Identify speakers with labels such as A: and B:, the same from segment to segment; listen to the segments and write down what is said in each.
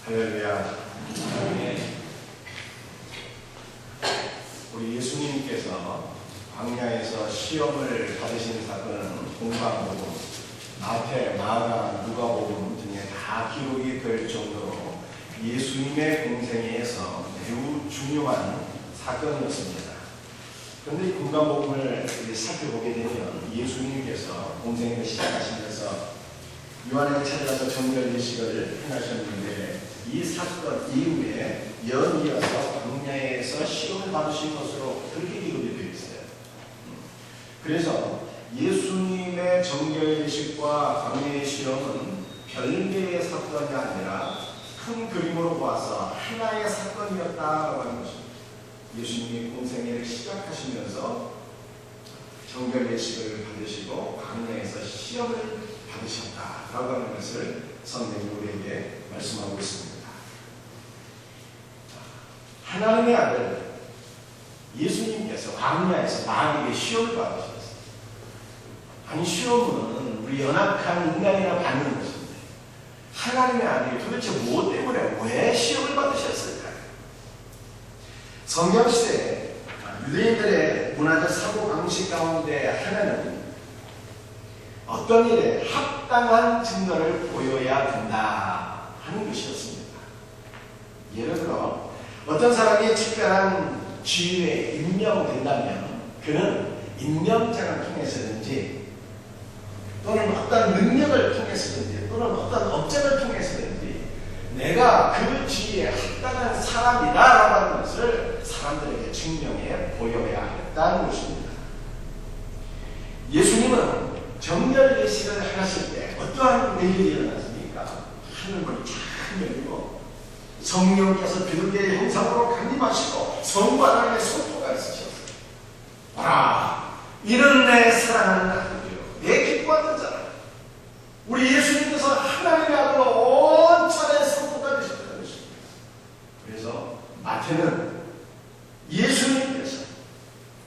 A: 할렐루야. 우리 예수님께서 광야에서 시험을 받으신 사건은 공관복음, 마태, 마가, 누가복음 등에 다 기록이 될 정도로 예수님의 공생애에서 매우 중요한 사건이었습니다. 그런데 이 공관복음을 살펴보게 되면 예수님께서 공생애를 시작하시면서 요한에게 찾아가서 정결 예식을 행하셨는데 이 사건 이후에 연이어서 광야에서 시험을 받으신 것으로 그렇게 기록이 되어 있어요. 그래서 예수님의 정결 예식과 광야의 시험은 별개의 사건이 아니라 큰 그림으로 보아서 하나의 사건이었다라고 하는 것입니다. 예수님이 공생애를 시작하시면서 정결 예식을 받으시고 광야에서 시험을 받으셨다라고 하는 것을 성경이 우리에게 말씀하고 있습니다. 하나님의 아들 예수님께서 광야에서 마귀에게 시험을 받으셨어요. 아니, 시험은 우리 연약한 인간이나 받는 것인데 하나님의 아들이 도대체 무엇 때문에 왜 시험을 받으셨을까요? 성경시대에 유대인들의 문화적 사고방식 가운데 하나는 어떤 일에 합당한 증거를 보여야 된다 하는 것이었습니다. 예를 들어 어떤 사람이 특별한 지위에 임명된다면 그는 임명장을 통해서든지 또는 어떤 능력을 통해서든지 또는 어떤 업적을 통해서든지 내가 그 지위에 합당한 사람이다라고 하는 것을 사람들에게 증명해 보여야 했다는 것입니다. 예수님은 정결 예식을 하실 때 어떠한 일이 일어났습니까? 하늘문이 쫙 열리고 성령께서 비둘기의 형상으로 강림하시고 성부 하나님의 손톱가 있으셨어요. 보라, 이는 내 사랑하는 아들이요 내 기뻐하는 자라. 우리 예수님께서 하나님의 아들로 온 차례 손톱가 되셨다는 것입니다. 그래서 마태는 예수님께서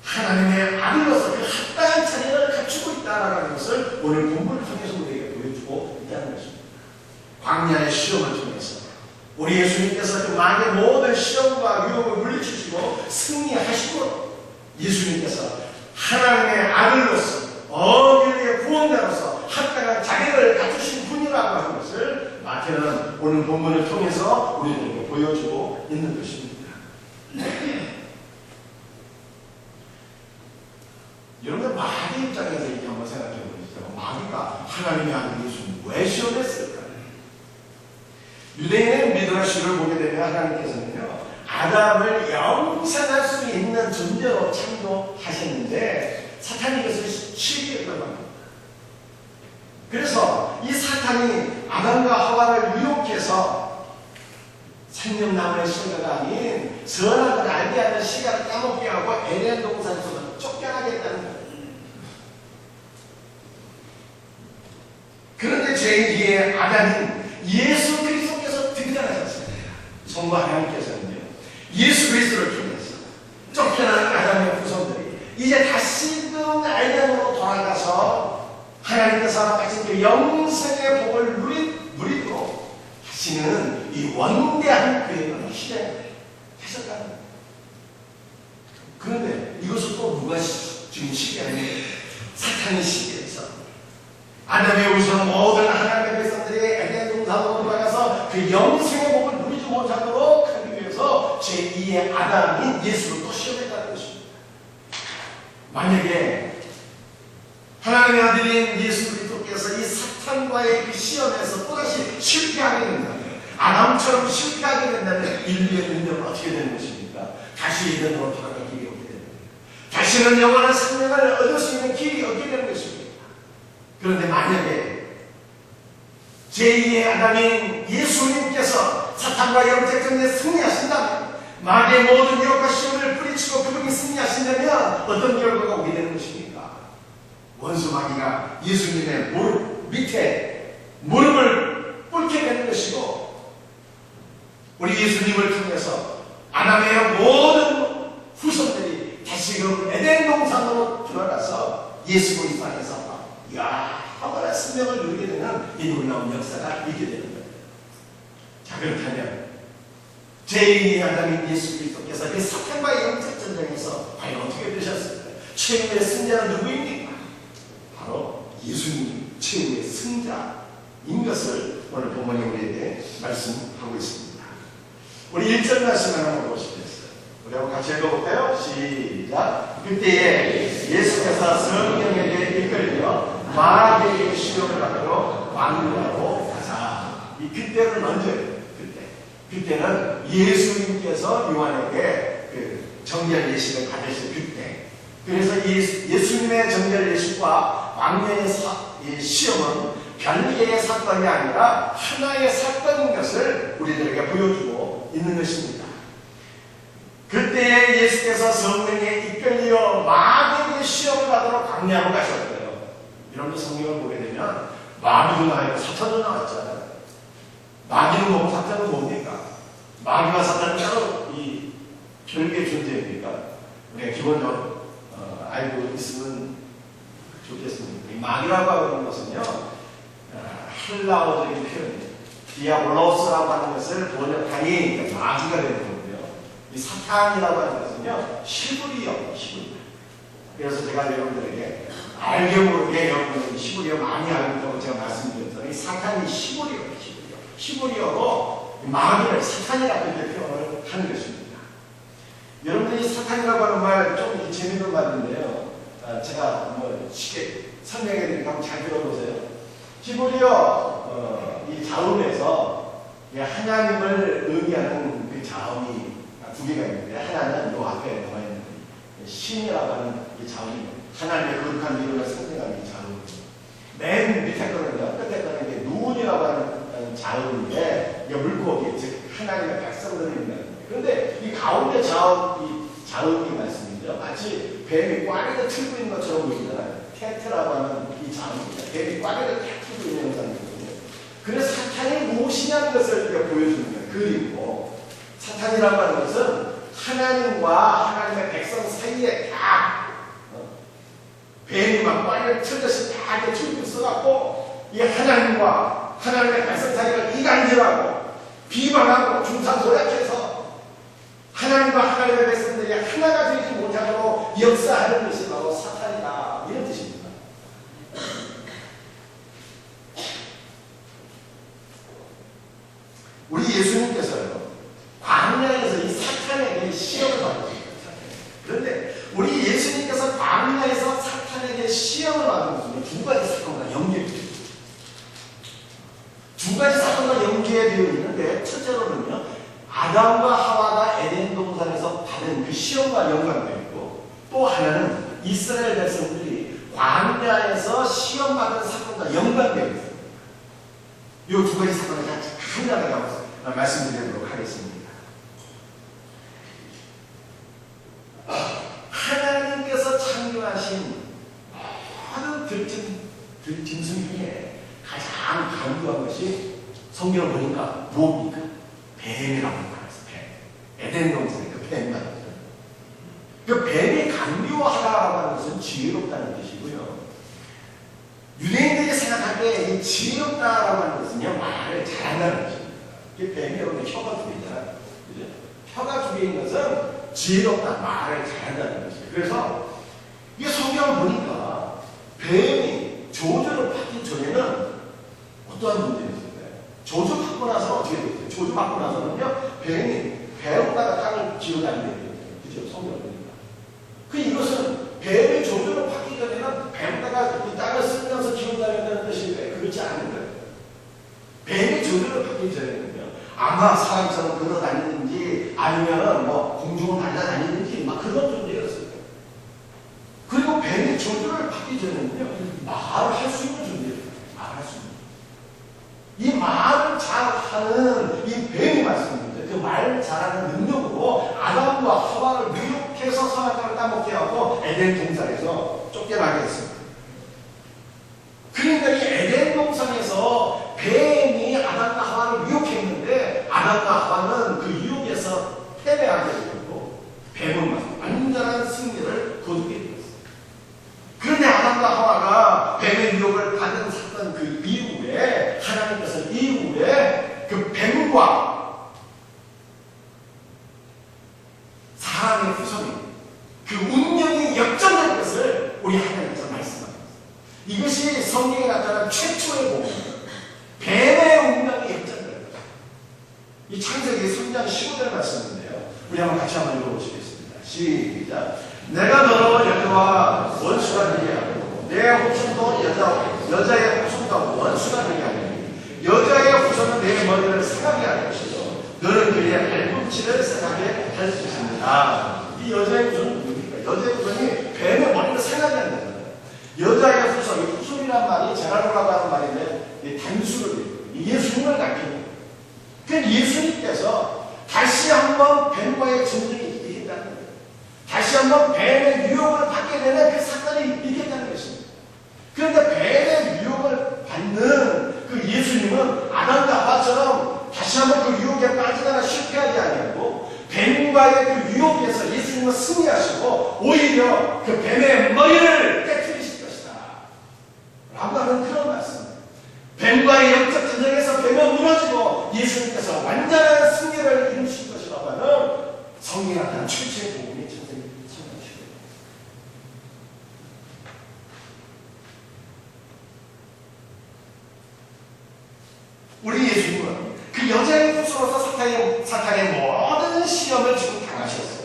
A: 하나님의 아들로서 그 합당한 자리를 갖추고 있다는 것을 오늘 본문을 통해서 우리에게 보여주고 있다는 것입니다. 광야의 시험을 통해서 우리 예수님께서 그 마귀의 모든 시험과 유혹을 물리치시고 승리하시고 예수님께서 하나님의 아들로서 어린이의 구원자로서 합당한 자리를 갖추신 분이라고 하는 것을 마태는 오늘 본문을 통해서 우리들에게 보여주고 있는 것입니다. 여러분들 마귀 입장에서 이렇게 한번 생각해 보시죠. 마귀가 하나님의 아들 예수님 왜 시험했을까요? 유대인의 미드라시를 보게 되면 하나님께서는요 아담을 영생할 수 있는 존재로 창조하셨는데 사탄이 이것을 시기했다고 합니다. 그래서 이 사탄이 아담과 하와를 유혹해서 생명나무의 실과가 아닌 선악을 알게 하는 시각을 까먹게 하고 에덴 동산에서 쫓겨나겠다는 거예요. 그런데 제2의 아담인 예수 그리스도께서 등장하셨습니다. 성부 하나님께서는요 예수 그리스도를 통해서 쫓겨나는 아담의 후손들이 이제 다시금 에덴으로 돌아가서 하나님께서 가진 그 영생의 복을 누리도록 하시는 이 원대한 계획을 실행하셨다는 거예요. 그런데 이것을 또 누가 지금 시기하니 사탄이 시기해서 아담의 후손 모든 하나님의 백성들이 에덴 동산으로 돌아가서 그 영생의 복을 누리지 못하도록 하기 위해서 제2의 아담인 예수를 또 시험했다는 것입니다. 만약에 하나님의 아들인 예수 그리스도께서 이 사탄과의 그 시험에서 또다시 실패하게 된다면 아담처럼 실패하게 된다면 인류의 능력은 어떻게 되는 것입니까? 다시 에덴으로 돌아갈 길이 없게 됩니다. 다시는 영원한 생명을 얻을 수 있는 길이 없게 되는 것입니다. 그런데 만약에 제2의 아담인 예수님께서 사탄과 영적 전쟁에 승리하신다면 마귀의 모든 유혹과 시험을 뿌리치고 그분이 승리하신다면 어떤 결과가 오게 되는 것입니까? 원수 마귀가 예수님의 무릎 밑에 무릎을 꿇게 되는 것이고 우리 예수님을 통해서 아담의 모든 후손들이 다시금 에덴 동산으로 들어가서 예수 그리스도 안에서 영원한 생명을 누리게 되는 이 놀라운 역사가 있게 되는 거예요. 자, 그렇다면 제2의 아담인 예수 그리스도께서 그 사탄과의 영적 전쟁에서 과연 어떻게 되셨을까요? 최후의 승자는 누구입니까? 바로 예수님 최후의 승자인 것을 오늘 본문이 우리에게 말씀하고 있습니다. 우리 1절 말씀 하나 보시겠어요? 우리 한번 같이 읽어볼까요? 시작. 그때에 예수께서 성령에게 이끌려 마귀에게 시험을 받도록 왕래하고 가자. 이 그때는 언제예요? 그때는 예수님께서 요한에게 그 정결 예식을 받으실 그때. 그래서 예수님의 정결 예식과 왕래의 시험은 별개의 사건이 아니라 하나의 사건인 것을 우리들에게 보여주고 있는 것입니다. 그때 예수께서 성령에 이끌려 마귀에게 시험을 받으러 광야로 가셨어요. 여러분도 성경을 보게 되면 마귀도 나왔고 사탄도 나왔잖아요. 마귀는 뭐고 사탄은 뭡니까? 마귀와 사탄은 따로 이 별개의 존재입니까? 우리가 기본적으로 알고 있으면 좋겠습니다. 이 마귀라고 하는 것은요, 헬라어적인 표현이에요. 디아볼로스라고 하는 것을 번역하니 마귀가 되는 거고요. 이 사탄이라고 하는 것은요, 시부리요. 그래서 제가 여러분들에게 알게 모르게 여러분들이 시부리어 많이 알고 있다고 제가 말씀드렸더니 사탄이 시부리어로 마귀를 사탄이라고 이렇게 표현을 하는 것입니다. 여러분들이 사탄이라고 하는 말 좀 재미있는 말인데요. 제가 쉽게 설명해 드리니까 잘 들어보세요. 시부리어 이 자음에서 하나님을 의미하는 그 자음이 두 개가 있는데, 하나는 요 앞에 나와 있는 신이라고 하는 이 자음이 하나님의 거룩한 이름을 상징하는 이 자음. 맨 밑에 거는요, 끝에 거는 이게 눈이라고 하는 자음인데, 이게 물고기, 즉 하나님의 백성들입니다. 그런데 이 가운데 자음이 말씀이죠. 마치 뱀이 꽈리를 틀고 있는 것처럼 보이잖아요. 테트라고 하는 이 자음입니다. 뱀이 꽈리를 탁 틀고 있는 형상이거든요. 그래서 사탄이 무엇이냐는 것을 보여주는 거예요. 그리고 사탄이라고 하는 것은 하나님과 하나님의 백성 사이에 다 뱀이 막 꽈리를 틀듯이 다 이렇게 틀고 있어갖고 이 하나님과 하나님의 백성 사이를 이간질하고 비방하고 중상소략해서 하나님과 하나님의 백성들이 하나가 되지 못하도록 역사하는 것이 바로 사탄이다, 이런 뜻입니다. 우리 예수님께서요, 광야에서 이 사탄에게 시험을 받으십니다. 그런데 우리 예수님께서 광야에서 사탄에게 시험을 받은 것은 두 가지 사건과 연결돼요. 두 가지 사건과 연계되어 있는데, 첫째로는요, 아담과 하와가 에덴 동산에서 받은 그 시험과 연관되어 있고, 또 하나는 이스라엘 백성들이 광야에서 시험받은 사건과 연관되어 있습니다. 이 두 가지 사건을 하나하나 말씀드리도록 하겠습니다. 하나님께서 창조하신 모든 들짐승 중에 가장 강조한 것이 성경을 보니까 뭡니까? 뱀이라고 말했어요. 뱀. 에덴 동산에 그 뱀이 말이죠. 그 뱀이 강조하다라고 하는 것은 지혜롭다는 뜻이고요. 유대인들이 생각할 때 이 지혜롭다라고 하는 것은요, 말을 잘한다는 것입니다. 이게 뱀이 여러분 혀가 두 개잖아요. 그죠? 혀가 두 개인 것은 지혜롭다, 말을 잘한다는 것이에요. 그래서 이 성경을 보니까 뱀이 저주를 받기 전에는 어떠한 문제였을까요? 저주 받고 나서 어떻게 됐어요? 저주 받고 나서는요, 뱀이 배로다가 땅을 기어다니게 돼요. 그죠? 성경을 보니까. 이것은 뱀이 저주를 받기 전에는 배로다가 이 땅을 쓰면서 기어다닌다는 뜻인데, 그렇지 않은 거예요. 뱀이 저주를 받기 전에는요, 아마 사람처럼 걸어다니는지 아니면은 공중을 날아다니는지 막 그런 존재였어요. 그리고 뱀이 저주를 받기 전에는요, 말을 할 수 있는 존재예요. 말할 수 있는. 이 말을 잘하는 이 뱀이 말씀입니다. 그 말을 잘하는 능력으로 아담과 하와를 미혹해서 선악과를 따먹게 하고 에덴 동산에서 쫓겨나게 했습니다. 그러니까 이 에덴 동산에서 뱀이 아담과 하와를 미혹했는데, 아담과 하와는 그 유혹에서 패배하게 되었고, 뱀은 완전한 승리를 거두게 되었습니다. 그런데 아담과 하와가 뱀의 유혹을 받은 사건 그 이후에 하나님께서 그 뱀을 성경에 나타난 최초의 복음, 뱀의 운명이 역전된 거죠. 이 창세기 3장 15절 말씀인데요. 우리 한번 같이 한번 읽어보시겠습니다. 시작. 내가 너로 여자와 원수가 되게 하고 내 후손도 여자의 후손과 원수가 되게 하니 여자의 후손은 내 머리를 상하게 할 것이고 너는 그의 발꿈치를 상하게 할 것입니다. 이 여자의 후손은 누굽니까? 여자의 후손이 뱀의 머리를 상하게 한다는 거예요. 여자의 후손, 이 후손이란 말이 제라노라고 하는 말인데 단수를 예수님을 가리키는 거예요. 그러니까 예수님께서 다시 한번 뱀과의 전쟁이 있겠다는 거예요. 다시 한번 뱀의 유혹을 받게 되는 그 사건이 있겠다는 것입니다. 그런데 뱀의 유혹을 받는 그 예수님은 아담과 하와처럼 다시 한번 그 유혹에 빠지거나 실패하지 아니하고 뱀과의 그 유혹에서 예수님은 승리하시고 오히려 그 뱀의 머리를 깨트리실 것이다 라고 하는 그런 말씀입니다. 뱀과의 영적 전쟁에서 뱀은 무너지고 예수님께서 완전한 승리를 이루실 것이라고 하는 성경에 나타난 최초의 복음이 전쟁이 성경이시고 우리 예수님은 그 여자의 후손으로서 사탄의 모든 시험을 지금 당하셨어요.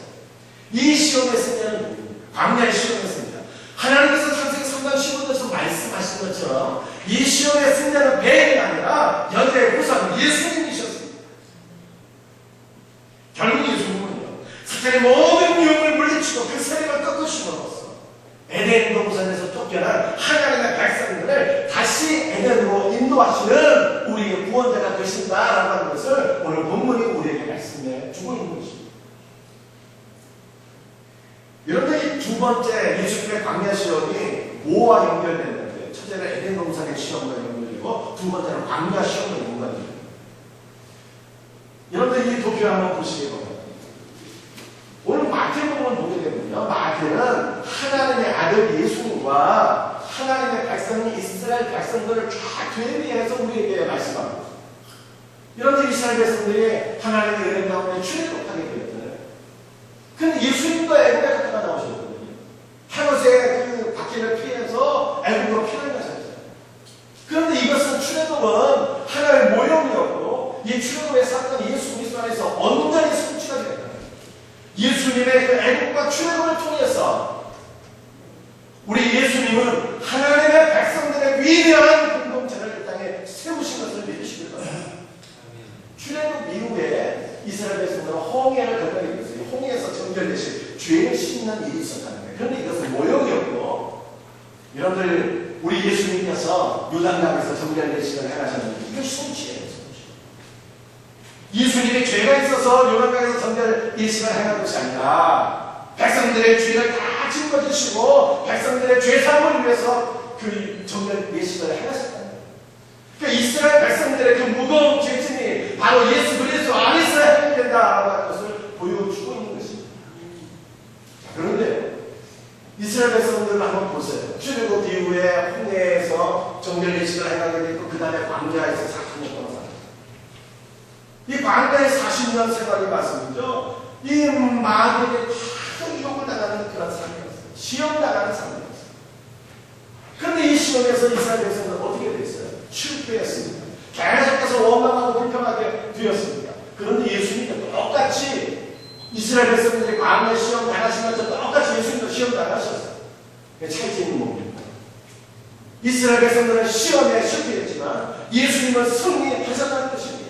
A: 이 시험의 승리는 누굽니까? 광야의 시험의 승리다. 하나님께서 창세기 3장 15절에서 말씀하신 것처럼 이 시험의 승리는 뱀이 아니라 여자의 후손 예수님이셨습니다. 결국 예수님은요, 사탄의 모든 유혹을 물리치고 그 세력을 꺾으심으로써 에덴 동산에서 쫓겨난 하나님의 백성들을 다시 에덴으로 인도하시는 우리의 구원자가 되신다라고 하는 것을 오늘 본문이 우리에게 말씀해 주고 있는 것입니다. 여러분, 이 두 번째 예수님의 광야 시험이 뭐와 연결됐는데, 첫째는 에덴 동산의 시험과 연결되고 두 번째는 광야 시험과 연관됩니다. 여러분들 이 도표 한번 보시기 바랍니다. 오늘 마태복음을 보게 되면요, 마태는 하나님의 아들 예수님과 하나님의 백성인 이스라엘 백성들을 쫙 대비해서 우리에게 말씀합니다. 여러분들 이스라엘 백성들이 하나님의 은혜 가운데 출애굽하게 되었잖아요. 그런데 예수님도 애굽에 갔다가 나오셨거든요. 헤롯의 그 박해를 피해서 애굽으로 피난하셨잖아요. 그런데 이것은 출애굽은 하나의 모형이었고 이 출애굽의 사건이 예수 그리스도 안에서 온전히 성취가 되었다. 예수님의 그 애국과 출애굽을 통해서 우리 예수님은 하나님의 백성들의 위대한 공동체를 이 땅에 세우신 것을 믿으시길 바랍니다. 출애굽 이후에 이스라엘 백성들은 홍해를 건너게 됐어요. 홍해에서 정결되신 죄를 씻는 일이 있었다는 거예요. 그런데 이것은 모형이었고, 여러분들 우리 예수님께서 요단강에서 정결되시는 행하셨는데 이것이 성취예요. 예수님이 죄가 있어서 요단강에서 정결 일식을 행한 것이 아니라 백성들의 죄를 다 짊어지시고 백성들의 죄사함을 위해서 그 정결 예식을 행하셨다는 거예요. 그러니까 이스라엘 백성들의 그 무거운 죄짐이 바로 예수 그리스도 안에서 해결된다라고 하는 것을 보여주고 있는 것입니다. 자, 그런데 이스라엘 백성들을 한번 보세요. 출애굽 이후에 홍해에서 정결 예식을 행하게 되고 그 다음에 광야에서 40년 동안 이 광야의 40년 생활이 말씀이죠. 이 마귀에게 다 유혹을 당하는 그런 삶이었어요. 시험 당하는 삶이었어요. 그런데 이 시험에서 이스라엘 백성들은 어떻게 됐어요? 실패했습니다. 계속해서 원망하고 불평하게 되었습니다. 그런데 예수님도 똑같이 이스라엘 백성들이 광야 시험 당하시면서 똑같이 예수님도 시험 당하셨어요. 차이점이 뭡니까? 이스라엘 백성들은 시험에 실패했지만 예수님은 승리하셨다는 것입니다.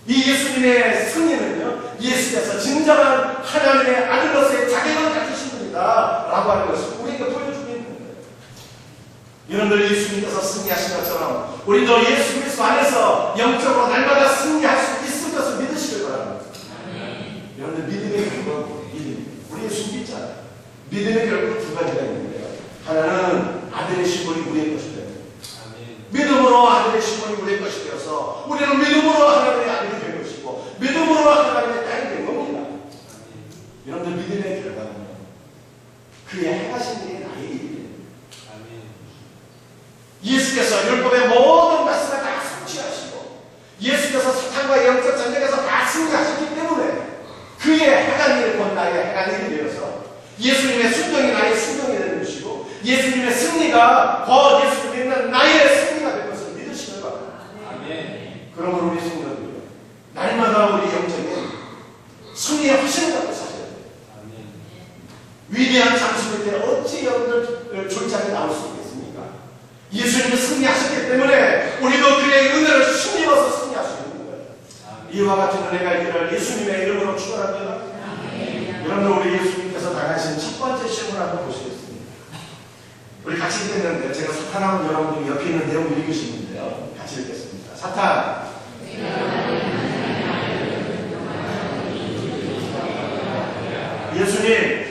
A: 이 예수님의 승리는요, 예수께서 진정한 하나님의 아들로서의 자격을 가지신 분이다 라고 하는 것을 우리에게 보여주고 있는 거예요. 여러분들 예수님께서 승리하신 것처럼 우리도 예수 그리스도 안에서 영적으로 날마다 승리할 수 있을 것을 믿으시길 바랍니다. 여러분들 믿음의 결국은 믿음. 우리 예수 믿잖아요. 믿음의 결국은 두 가지가 있는데요. 하나는 아들의 신분이 우리의 것이 됩니다. 믿음으로 하나님의 신분이 우리의 것이 되어서 우리는 믿음으로 하나님의 아들이 된 것이고 믿음으로 하나님의 딸이 된 겁니다. 여러분들 믿음의 결과는요, 그의 행하신 일이 나의 일이에요. 예수께서 율법의 모든 말씀을 다 성취하시고 예수께서 사탄과 영적 전쟁에서 다 승리하셨기 때문에 그의 행한 일이 곧 나의 행한 일이 되어서 예수님의 순종이 나의 순종이 되는 것이고 예수님의 승리가 곧 예수님의 예수님이 승리하셨기 때문에 우리도 그의 은혜를 힘입어서 승리할 수 있는 거예요. 이와 같은 은혜가 있기를 예수님의 이름으로 축원합니다. 여러분들, 우리 예수님께서 당하신 첫 번째 시험을 한번 보시겠습니다. 우리 같이 읽겠는데, 제가 사탄하고 여러분들이 옆에 있는 내용을 읽으시는데요. 같이 읽겠습니다. 사탄, 예수님,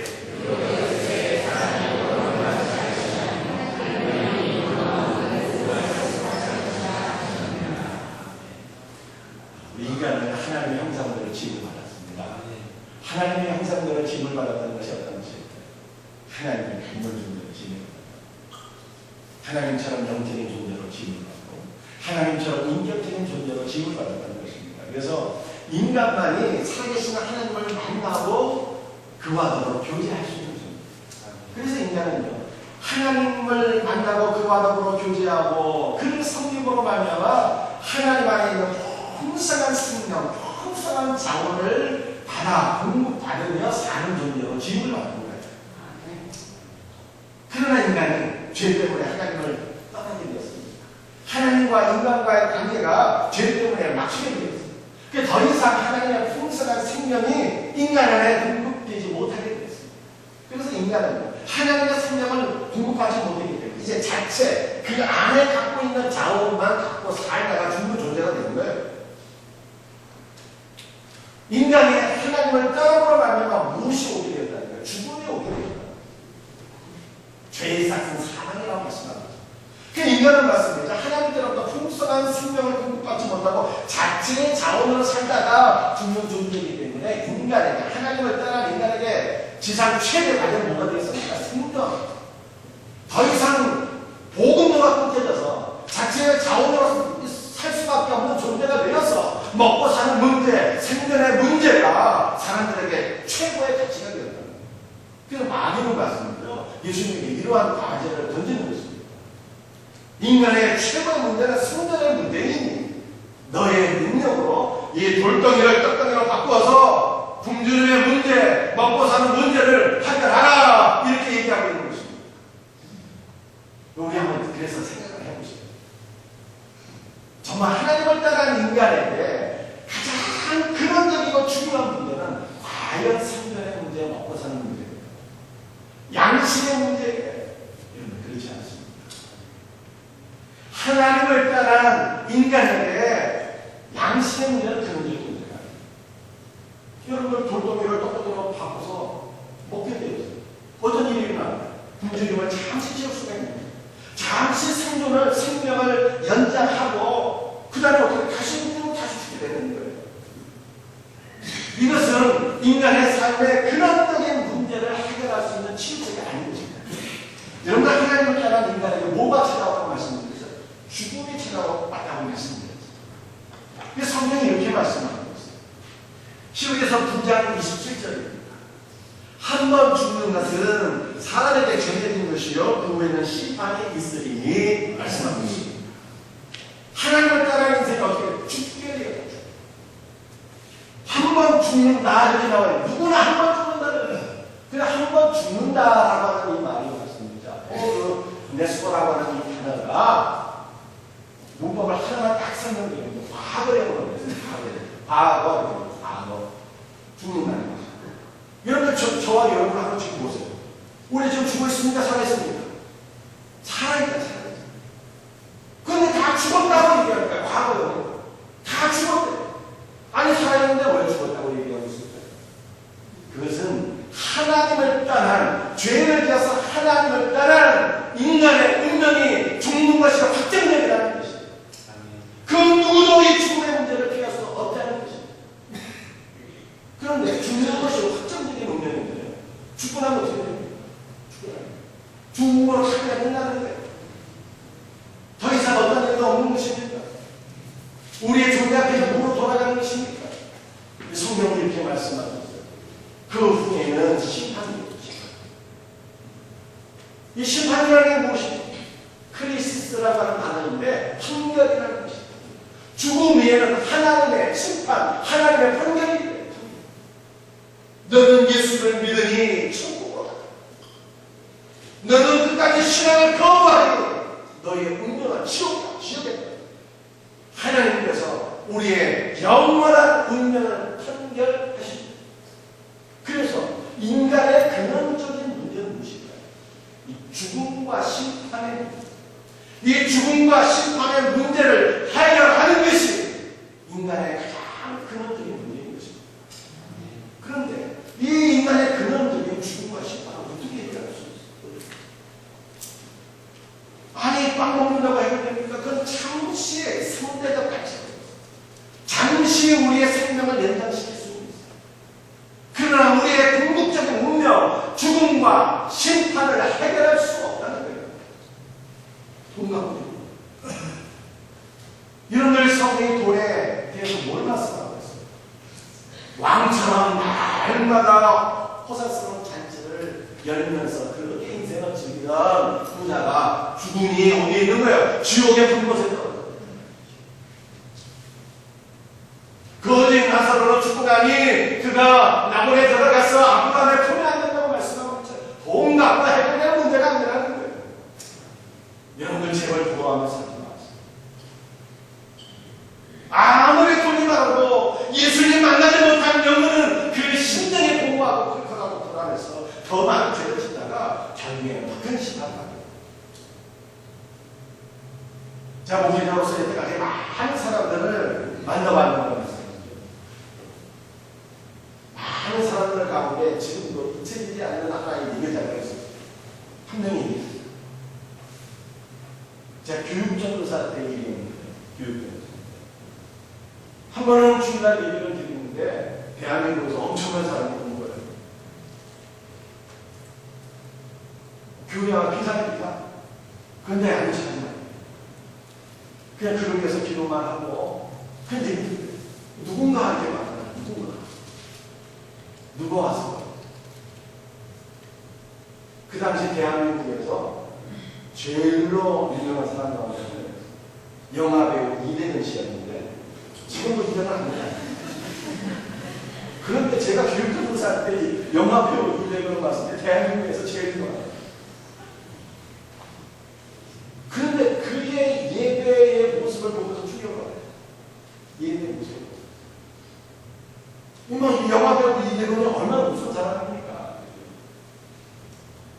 A: 인간은 하나님의 형상대로 지음을 받았습니다. 하나님의 형상대로 지음을 받았다는 것이 어떤 것일까요? 하나님의 감물 존재로 지음을 받았다. 하나님처럼 영적인 존재로 지음을 받고 하나님처럼 인격적인 존재로 지음을 받았다는 것입니다. 그래서 인간만이 살아계신 하나님을 만나고 그와 더불어 교제할 수 있는 존재입니다. 그래서 인간은요, 하나님을 만나고 그와 더불어 교제하고 그를 섬김으로 말미암아 하나님 안에 있는 풍성한 생명, 풍성한 자원을 받아 공급받으며 사는 존재로 지음을 받는 거예요. 그러나 인간은 죄 때문에 하나님을 떠나게 되었습니다. 하나님과 인간과의 관계가 죄 때문에 막히게 되었습니다. 더 이상 하나님의 풍성한 생명이 인간 안에 공급되지 못하게 되었습니다. 그래서 인간은 하나님의 생명을 공급하지 못하기 때문에 이제 자체 그 안에 갖고 있는 자원만 갖고 살다가 죽는 존재가 되는 거예요. 인간이 하나님을 떠남으로 말미암아 무엇이 오게 되었다는 거예요? 죽음이 오게 되었다. 죄의 삭은 사망이라고 말씀합니다. 그 인간은 맞습니다. 하나님께로부터 풍성한 생명을 공급받지 못하고 자체의 자원으로 살다가 죽는 존재이기 때문에 인간에게, 하나님을 떠난 인간에게 지상 최대 과제는 뭐가 되었습니까? 생명. 더 이상 복음으로가 끊겨져서 자체의 자원으로 살 수밖에 없는 존재가 되어서 먹고 사는 문제, 생존의 문제가 사람들에게 최고의 가치가 되었다는 거예요. 그래서 마귀는 맞습니다. 예수님에게 이러한 과제를 던지는 것입니다. 인간의 최고의 문제는 생존의 문제이니 너의 능력으로 이 돌덩이를 떡덩이로 바꾸어서 굶주림의 문제, 먹고 사는 문제를 해결하라, 이렇게 얘기하고 있는 것입니다. 우리 한번 그래서 생각을 해보시죠. 정말 하나님을 따르는 인간에게 가장 근원적이고 중요한 문제는 과연 생존의 문제, 먹고 사는 문제예요. 양심의 문제예요. 여러분, 그렇지 않습니다. 하나님을 따르는 인간에게 양심의 문제는 근원적인 문제가 아니에요. 여러분, 돌덩이를 떡떡이로 바꿔서 먹게 되었어요. 어떤 일이 일어나요? 굶주림을 잠시 채울 수가 있는 거예요. 잠시 생명을 연장하고 그 다음에 어떻게 다시 죽게 되는 거예요. 이것은 인간의 삶의 근원적인 문제를 해결할 수 있는 치유책이 아닌 것입니다. 여러분들, 하나님을 따르는 인간에게 뭐가 찾아왔다고 말씀드렸어요? 죽음이 찾아왔다고 말씀드렸어요. 그래서 성경이 이렇게 말씀하고 있어요. 시록에서 9장 27절입니다. 한 번 죽는 것은 사람에게 정해진 것이요 그 후에는 심판이 있으리니 말씀하고 있습니다. 하나님을 따르는 인생이 어떻게 죽게 돼요. 한 번 죽는다 이렇게 나와요. 누구나 한 번 죽는다는, 그래 한 번 죽는다라고 하는 이 말이 맞습니다. 그 네스코라고 하는 이 단어가 문법을 하나만 딱 설명드리면 과거형으로 과거 죽는다는 거죠. 여러분들, 저와 여러분 한번 지금 보세요. 우리 지금 죽어 있습니까? 살아 있습니까? 살아있다, 살아있다. 그런데 다 죽었다고 얘기하니까, 과거요. 다 죽었대. 아니, 살아있는데 왜 죽었다고 얘기하고 있을까요? 그것은 하나님을 떠난, 죄를 지어서 하나님을 떠난 인간의 운명이 죽는 것이 확정되리라는 것이죠. 그 누구도 이 죽음의 문제를 피할 수 없다는 것이죠. 그런데 죽는 것이 확정적인 운명인데요. 죽고 나면 어떻게 됩니까? 죽음으로 삶이 끝나는데 더 이상 어떤 일도 없는 것입니까? 우리의 존재 앞에서 뭐로 돌아가는 것입니까? 성경은 이렇게 말씀하고 있어요. 그 후에는 심판입니다. 이 심판이라는 게 무엇입니까? 크리시스라고 하는 단어인데 판결이라는 것입니다. 죽음 위에는 하나님의 심판, 하나님의 판결이 돼요. 너는 예수를 믿으니 천국으로 가라. 너는 끝까지 신앙을 거부하니 너의 운명을 지옥에 하나님께서 우리의 영원한 운명을 판결하십니다. 그래서 인간의 근원적인 문제는 무엇일까요? 이 죽음과 심판의 문제. 이 죽음과 심판의 문제를 해결하는 것이 인간의 가장 근원적인 문제인 것입니다. 그런데 이 인간의 근원적인 죽음과 심판을 어떻게 해결할 수 있어요? 아니, 빵 먹는다고 해결됩니까? 그건 잠시의 상대적 가치입니다. 잠시 우리의 생명을 연장시킬 수 있습니다. 그러나 우리의 궁극적인 운명, 죽음과 심판을 해결할 수 없다는 거예요. 동감입니다. 여러분들 성경이 돌에 대해서 뭘 말씀하고 있어요? 왕처럼 날마다 호사스러운 잔치를 열면서 그렇게 인생을 즐기던 부자가 죽음이 어디에 있는 거예요? 지옥의 불못에 떨어져요. 거진 나사로로 죽고 나니 그가 나무에 들어가서 아브라함의 품에 앉는다고 말씀하고 있죠. 돈 갚아 해결될 문제가 아니라는 거예요. 여러분들 제발 부러워하며 살지 마세요. 아무리 돈이 많아도 예수님 만나지 못한 영혼은 그 심령이 공허하고 불편하고 불안해서 더 많은 죄를 짓다가 결국에 큰 심판을 자, 목회자로서 여태까지 많은 사람들을 만나봤는데 많은 사람들 가운데 지금도 잊혀지지 않는 하나의 예배자가 있어요. 한 명이 있어요. 제가 교육전도사 때 일입니다. 교육전도사. 한 번은 주일날 예배를 드리는데 대한민국에서 엄청난 사람이 오는 거예요. 교회와 비상입니다. 그런데 안 찾아요. 그냥 그렇게해서 기도만 하고 근데 누군가한테 만나요. 누가 왔어? 그 당시 대한민국에서 제일로 유명한 사람 가운데 영화배우 이대근 씨였는데 지금도 이대근 안 돼요. 그런데 제가 교육전도사 때 영화배우 이대근을 봤을 때 대한민국에서 제일 좋아요. 그런데 그의 예배의 모습을 보면서 충격을 받아요. 예배의 모습을. 이 영화배우 이대근이 얼마나 무슨 사람입니까?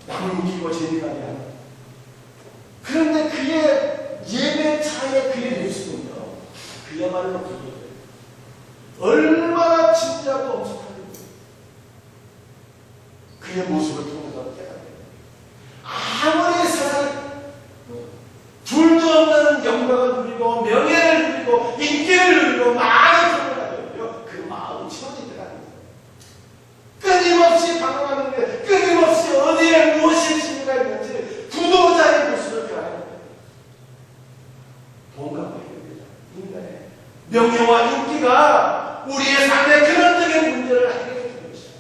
A: 남을 웃기고 재미나게 하는. 그런데 그의 예배 차의 그의 모습은요, 그야말로 얼마나 진지하고 엄숙한지 그의 모습을 통해서 깨닫게 됩니다. 아무리 세상에 둘도 없는 영광을 누리고 명예를 누리고 인기를 누리고 많은 돈을 가져요. 그 마음이 채워지더라는 거예요. 끊임없이 방황하는데 끊임없이 어디에 무엇이 진리가 있는지 구도자의 모습을 변하는 거예요. 동감과 해결되자. 인간의 명예와 인기가 우리의 삶의 근원적인 문제를 해결해 주는 것이다.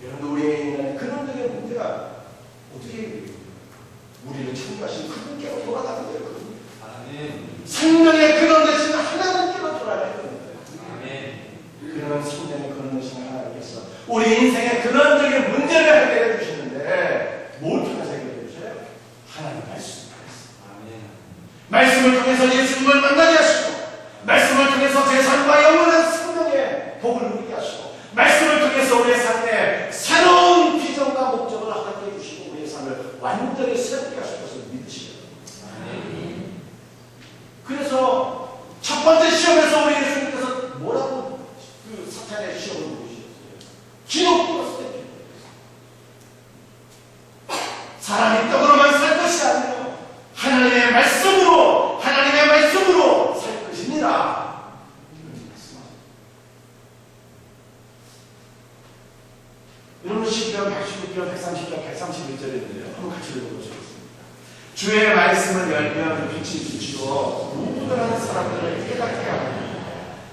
A: 여러분, 우리의 인간의 근원적인 문제가 어떻게 해결돼요? 우리를 창조하신 그분께로 돌아가는 거예요. 생명의 근원 되신 하나님께로 돌아가는 거예요. 그런 생명의 근원 되신 하나님께서 우리 인생의 근원적인 문제를 해결해 주시는데 뭘 통해서 해결해 주셔요? 하나님 말씀. 말씀을 통해서 예수님을 만나게 하시고, 말씀을 통해서 제 삶과 영원한 생명의 복을 누리게 하시고, 말씀을 통해서 우리의 삶에 새로운 비전과 목적을 허락해 주시고 우리의 삶을 완전히 새롭게 하실 것을 믿으시죠. 그래서 첫 번째 시험에서 우리 예수님께서 뭐라고 그 사탄의 시험을 보시셨어요? 기도 플러스 때 사람이 떡으로만 살 것이 아니라 하나님의 말씀으로 살 것입니다. 여러분, 시편 116편 130편 131절인데요. 한번 같이 읽어보시겠습니다. 주의 말씀을 열면 빛이 비추어 무분별한 사람들을 깨닫게 하고,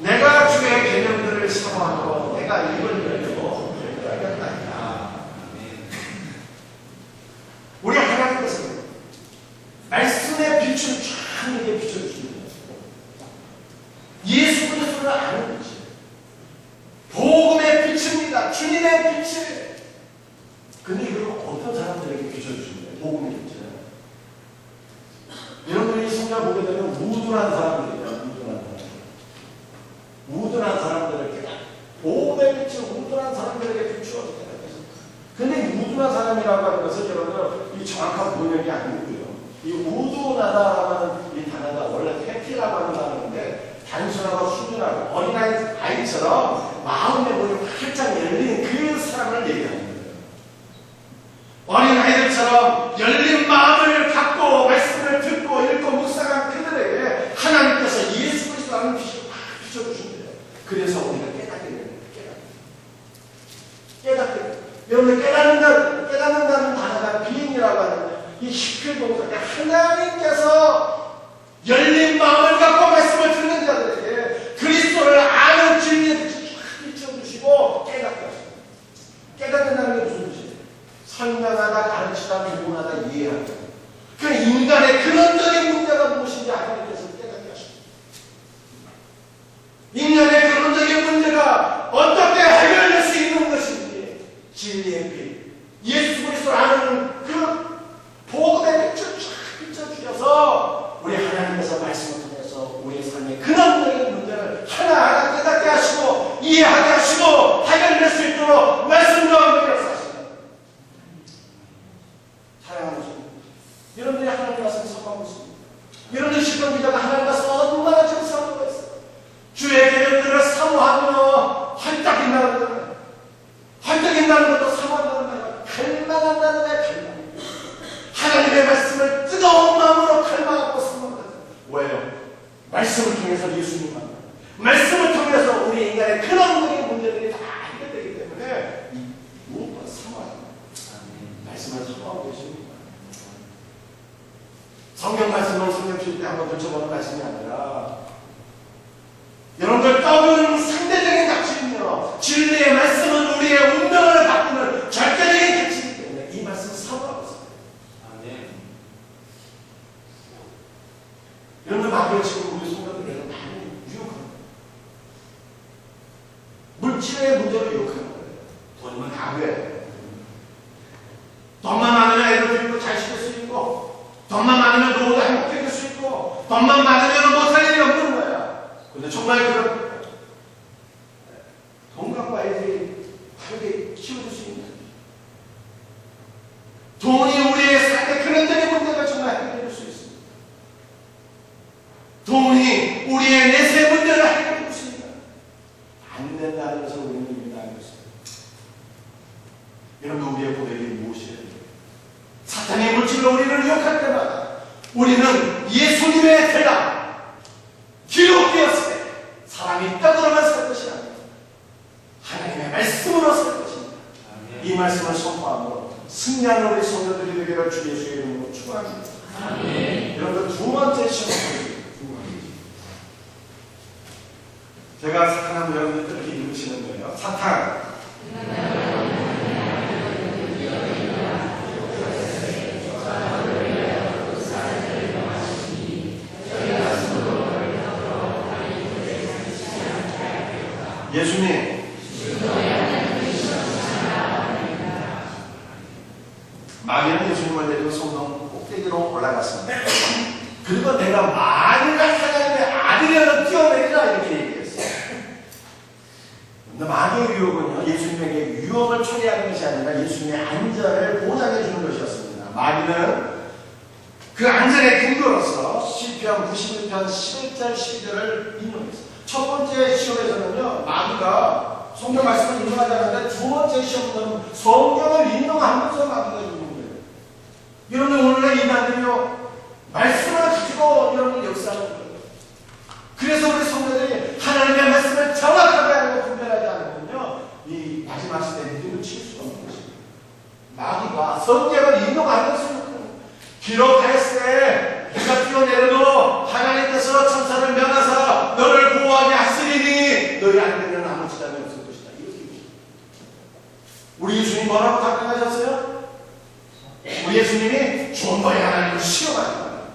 A: 내가 주의 계명들을 사모하고 내가 입을 열고 깨닫나이다. 우리 하나님께서 말씀의 빛을 쫙에게 비춰주십니다. 예수 그리스도를 아는 빛이 복음의 빛입니다. 주님의 빛이. 근데 이걸 어떤 사람들에게 비춰주십니까? 복음의 빛을. 우리가 보게 되면 우둔한 사람들이에요. 우둔한 사람들에게 복음의 빛이 우둔한 사람들에게 비추어지게 되는 것입니다. 근데 우둔한 사람이라고 하는 것은 여러분 이 정확한 번역이 아니고요. 이 우둔하다라고 하는 이 단어가 원래 패티라고 하는 단어인데 단순하고 순진하고 어린아이처럼 마음의 문이 활짝 열린 그 사람을 얘기하는 거예요. 어린아이들처럼 열린 마음을 갖고 말씀을 듣고 읽고 묵상한 그들에게 하나님께서 예수 그리스도라는 빛을 확 비춰주신대요. 그래서 우리가 깨닫게 돼요. 깨닫게 돼요. 여러분 깨닫는다는 단어가 비인이라고 하는 이 히필 동사가 하나님께서 열린 마음을 갖고 말씀을 듣는 자들에게 그리스도를 아는 진리의 빛을 확 비춰주시고 깨닫게 하십니다. 깨닫는다는 게 무슨 뜻이에요? 설명하다, 가르치다, 교훈하다, 이해하다. 그 인간의 근원적인 문제가 무엇인지 하나님께서 깨닫게 하십니다. 인간의 근원적인 문제가 어떻게 해결될 수 있는 것인지 진리의 빛, 예수 그리스도를 아는 그 복음의 빛을 쫙 비춰주셔서 우리 하나님께서 말씀을 통해서 우리의 삶의 근원적인 문제를 하나하나 깨닫게 하시고 이해하게 하시고 해결될 수 있도록 말씀과 함께 역사하십니다. 사랑하는 주님, 여러분들이 하나님 말씀을 선포하고 있습니다. 여러분들 시편 기자가 하나님 말씀 얼마나 지금 선포하고 있어요. 주의 계명들을 사모하며 활짝 빛나는 거예요. 활짝 빛나는 것도 사모한다는 거예요. 갈망한다는 거예요. 갈망. 하나님의 말씀을 뜨거운 마음으로 갈망하고 사모한다는 거예요. 왜요? 말씀을 통해서 예수님 만나. 말씀을 통해서 우리 인간의 근원적인 문제들이 다 해결되기 때문에 무엇보다 사모합니다. 말씀을 사모하고 계십니다. 성경 말씀을 성경 칠 때 한번 들춰보는 말씀이 아니라 여러분들 떠도는 상대적인 가치이며 진리의 말씀은 우리의 운명을 바꾸는 절대적인 가치이기 때문에 이 말씀을 사모하고 있습니다. 여러분 마귀가 지금 우리 성도들에게 많이 유혹합니다. 물질의 문제로 유혹하는 거예요. 돈이면 다 돼. 돈만 많으면 애들 데리고 잘 시킬 수 있고 돈만 많으면 노후가 행복해질 수 있고 돈만 많으면 못할 일이 없는 거야. 근데 정말 그런 돈 갖고 아이들이 바르게 키워줄 수 있는 돈이 우리의 삶의 근원적인 문제를 정말 해결해 줄 수 있습니다. 돈이 우리의 내세 문제를 해결해 줄 수 있습니다. 안 된다는 것을 우리는 이미 알고 있습니다. 여러분 우리의 고백이 무엇이에요? 사탄의 물질로 우리를 유혹할 때마다 우리는 예수님의 대답 기록되었을 때 사람이 떡으로만 살 것이 아니라 하나님의 말씀으로 살 것입니다. 이 말씀을 선포함으로 승리하는 우리 성도들이 되기를 주 예수의 이름으로 축원합니다. 여러분 두 번째 시험을 제가 사탄하면 여러분들 이렇게 읽으시는 거예요. 사탄 예수님 마귀는 예수님을 데리고 성동 꼭대기로 올라갔습니다. 그리고 내가 만일 하나님의 아들이라도 뛰어내리라 이렇게 얘기했어요. 근데 마귀의 유혹은요 예수님에게 유혹을 초래하는 것이 아니라 예수님의 안전을 보장해 주는 것이었습니다. 마귀는 그 안전의 근거로서 시편 91편 11절 12절을 인용했어요. 첫 번째 시험에서는요 마귀가 성경 말씀을 인용하지 않는데 두 번째 시험은 성경을 인용하면서 마귀가 있는 거예요. 여러분 오늘날 인간들이요 말씀을 가지고 여러분 역사하는 거예요. 그래서 우리 성도들이 하나님의 말씀을 정확하게 알고 분별하지 않으면요 이 마지막 시대에 믿음을 칠 수가 없는 것입니다. 마귀가 성경을 인용하면서 기록하였으되 내가 뛰어내려도 하나님께서 천사를 명하사 너를 보호하게 하시리니 너희 안에는 아무 지장이 없을 것이다. 이렇게 우리 예수님 뭐라고 답변하셨어요? 우리 예수님이 존버의 하나님을 시험하는 거예요.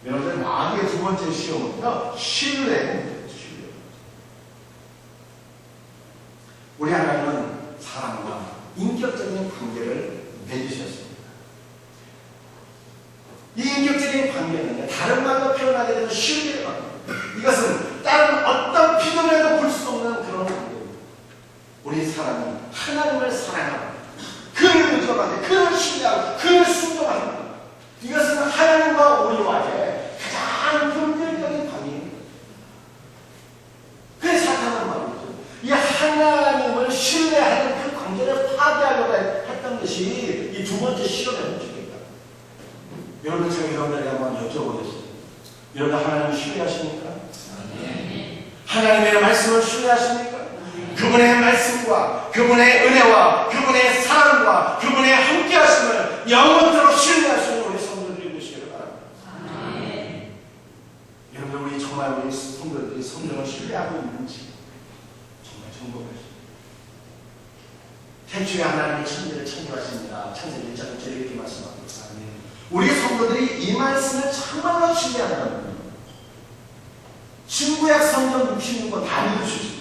A: 여러분들 마귀의 두 번째 시험은요 신뢰입니다. 신뢰. 우리 하나님은 사람과 인격적인 관계를 맺으셨습니다. 이 인격적인 관계는 다른 말로 표현하게 되면 신뢰가 이것은 다른 어떤 피조물에도 볼 수 없는 그런 관계입니다. 우리 사람이 하나님을 사랑하고 그를 의존하고 그를 신뢰하고 그를 순종하는 것, 이것은 하나님과 우리와의 가장 본질적인 관계입니다. 그래서 사탄은 말이죠, 이 하나님을 신뢰하는 그 관계를 파괴하려고 했던 것이 이 두 번째 시험의 문제입니다. 여러분, 제가 여러분들에게 한번 여쭤보겠습니다. 여러분, 하나님을 신뢰하십니까? 하나님의 말씀을 신뢰하십니까? 그분의 말씀과 그분의 은혜와 그분의 사랑과 그분의 함께하심을 영원토록 신뢰하시는 우리 성도들이 되시기를 바랍니다. 여러분들, 우리 정말 우리 성도들이 성령을 신뢰하고 있는지 정말 점검하십시오. 태초에 하나님의 천지를 창조하십니다. 창세기 1장 1절에 이렇게 말씀합니다. 우리 성도들이 이 말씀을 정말로 신뢰한다는 겁니다. 신구약 성경 66권 다 믿으십시오.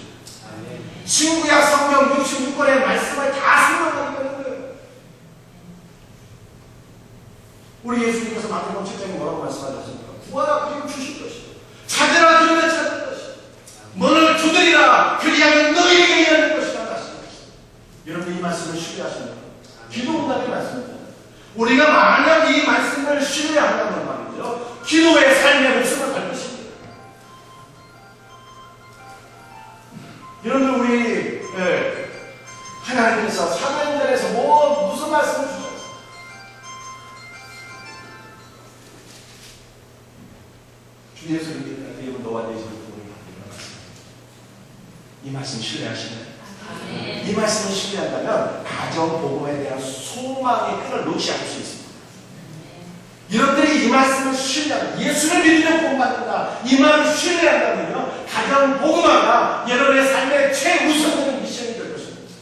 A: 신구약 성경 66권의 말씀을 다 생각하게 되는 거예요. 우리 예수님께서 마태복음 7장에 뭐라고 말씀하셨습니까? 구하라 그리고 주실 것이요, 찾으라 그리면 찾을 것이요, 문을 두드리라 그리하면 너희에게 열릴 것이라 말씀하셨습니다. 여러분, 이 말씀을 신뢰하십니까? 기도문답의 말씀입니다. 우리가 만약 이 말씀을 신뢰한다면 말이죠, 기도의 삶의 목숨을 걸 것입니다. 여러분, 우리 하나님께서 사도행전에서 무슨 말씀을 주셨어요? 주 예수님께서 여러분 너와 내 집을 부르게 이 말씀 신뢰하시나요? 이 말씀을 신뢰한다면 가정 복음에 대한 소망의 끈을 놓지 않을 수 있습니다. 여러분들이 이 말씀을 신뢰하면, 예수를 믿으면 복받는다, 이 말을 신뢰한다면요, 가정 복음화가 여러분의 삶의 최우선적인 미션이 될 것입니다.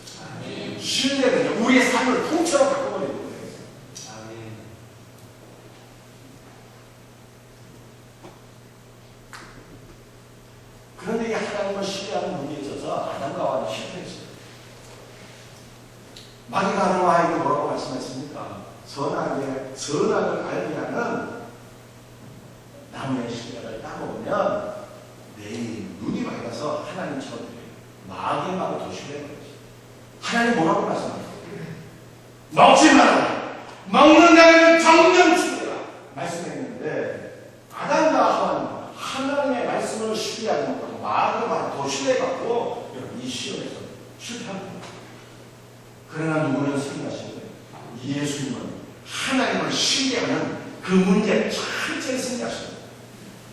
A: 신뢰는요, 우리의 삶을 통째로 바꿔버리는 거예요. 그런데 이 하나님을 신뢰하는 문제에 있어서 아담과 하와는 실패했어요. 마귀가 하와에게 뭐라고 말씀했습니까? 선악을 알게 하는 나무의 실과를 따먹으면 내 눈이 밝아서 하나님처럼 돼요. 마귀의 말을 더 신뢰하는 거지. 하나님 뭐라고 말씀하세요? 먹지 마라. 먹는다면 정령 죽여라. 말씀했는데 아담과 하와는 하나님의 말씀을 신뢰하지 못하고 마귀의 말을 더 신뢰받고 여러분, 이 시험에서 실패합니다. 그러나 누구는 승리하신 거예요? 예수님은 하나님을 신뢰하는 그 문제에 철저히 승리하십니다.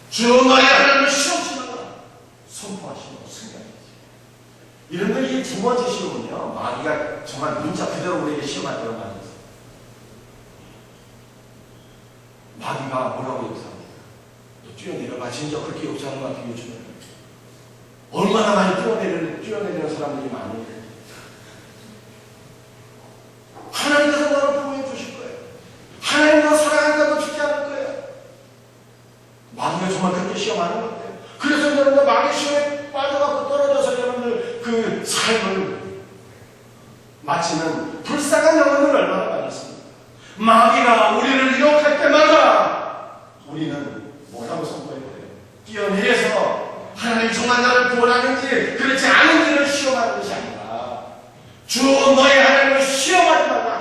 A: 주 너의 하나님을 시험치 말라 선포하시고 승리하십니다. 이런데 이 두 번째 시험은요, 마귀가 정말 문자 그대로 우리에게 시험할 때가 많이 있어요. 마귀가 뭐라고 욕설합니까? 너 뛰어내려봐. 진짜 그렇게 욕설하는 것 같아요. 요즘에 얼마나 많이 뛰어내리는 사람들이 많이 있어요. 하나님께서 너를 보호해 주실 거예요. 하나님 너 사랑한다고 죽지 않을 거예요. 마귀가 정말 그렇게 시험하는 것 같아요. 그래서 여러분들 마귀 시험에 빠져갖고 떨어져서 여러분들 그 삶을 마치는 불쌍한 영혼들 얼마나 많았습니까? 마귀가 우리를 유혹할 때마다 우리는 뭐라고 선포해야 돼요? 뛰어내려서 하나님 정말 나를 구원하는지 그렇지 않은지를 시험하는 것이 아니라 주 너의 하나님을 시험하지 말라.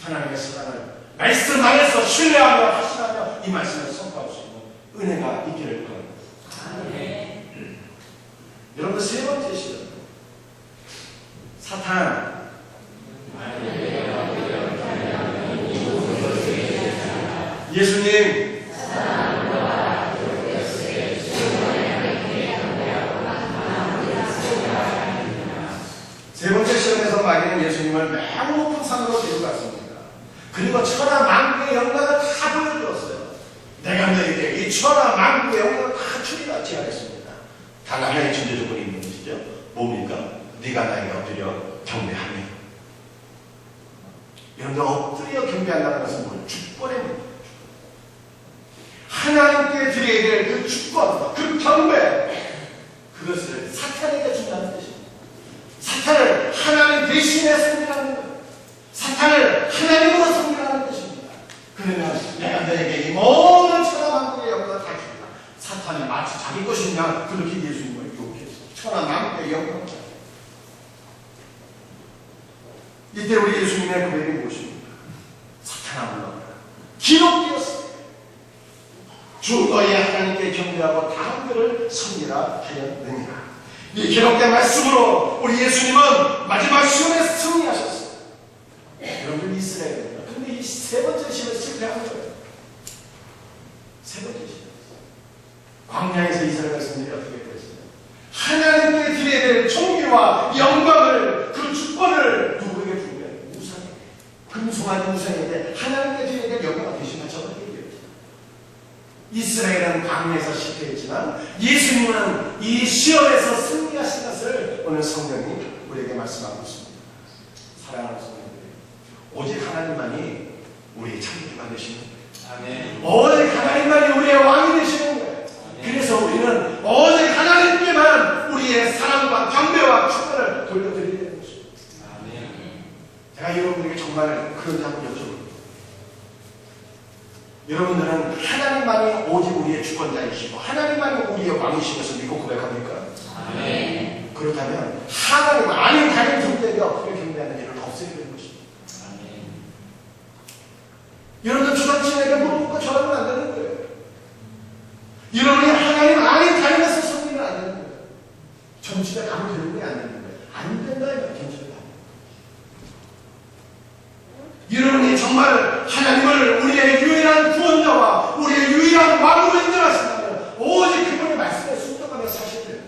A: 하나님의 사랑을 말씀 안에서 신뢰하며 하시라며 이 말씀을 선포할 수 있는 은혜가 있기를 바랍니다. 여러분, 세 번째 시험, 사탄. 예수님 세 번째 시험에서 마귀는 예수님을 매우 높은 산으로 데려갔습니다. 그리고 천하 만국의 영광을 다 보여주었어요. 내가 너희에게 이 천하 만국의 영광을 다 주리라 제안했습니다. 단 하나의 전제 조건이 있는 것이죠. 뭡니까? 네가 나에게 엎드려 경배하며. 여러분들, 엎드려 경배한다는 것은 뭘? 주권의 문제입니다. 하나님께 드려야 될 그 주권, 그 경배, 그것을 사탄에게 준다는 뜻입니다. 사탄을 하나님 대신에 섬기라는 거예요. 사탄을 하나님으로 섬기라는 뜻입니다. 그러면 내가 너에게 이 모든 천하 것이냐? 그렇게 예수님을 유혹했어. 천하 만국의 영광. 이때 우리 예수님의 고백이 무엇입니까? 사탄아 물러가라. 기록되었으니 주 너의 하나님께 경배하고 다른 것을 섬기라 하였느니라. 이 기록된 말씀으로 우리 예수님은 마지막 시험에 승리하셨어요. 여러분 이스라엘입니다. 그런데 이 세 번째 시험에 실패한 거예요. 세 번째 시험. 광야에서 이스라엘 백성들이 어떻게 됐어요? 하나님께 드려야 될 존귀와 영광을, 그 주권을 누구에게 주는 거예요? 우상에게. 금송아지 우상에게 하나님께 드려야 될 영광을 대신한 저들에게 드렸죠. 이스라엘은 광야에서 실패했지만 예수님은 이 시험에서 승리하신 것을 오늘 성경이 우리에게 말씀하고 있습니다. 사랑하는 성도들, 오직 하나님만이 우리의 참기가 되시는 거예요. 아멘. 오직 하나님만이 우리의 왕이 되시는 거예요. 그래서 우리는 오직 하나님께만 우리의 사랑과 경배와 축복을 돌려드려야 되는 것입니다. 제가 여러분에게 정말 그런 한번 여쭤봅니다. 여러분들은 하나님만이 오직 우리의 주권자이시고 하나님만이 우리의 왕이신 것을 믿고 고백합니까? 아멘. 그렇다면 하나님 아닌 다른 존재에게 어떻게 경배하는 일은 없어야 되는 것입니다. 아멘. 여러분들 주당신에게 물어보고 저러면 안 되는 거예요. 여러분이 하나님 아닌 다른 것을 섬기면 안 되는 거예요. 전집에 가면 되는 게 안 되는 거예요. 안 된다 이거 전집에 가면. 여러분이 정말 하나님을 우리의 유일한 구원자와 우리의 유일한 왕으로 인정하신다면 오직 그분의 말씀에 순종하며 사셔야 돼요.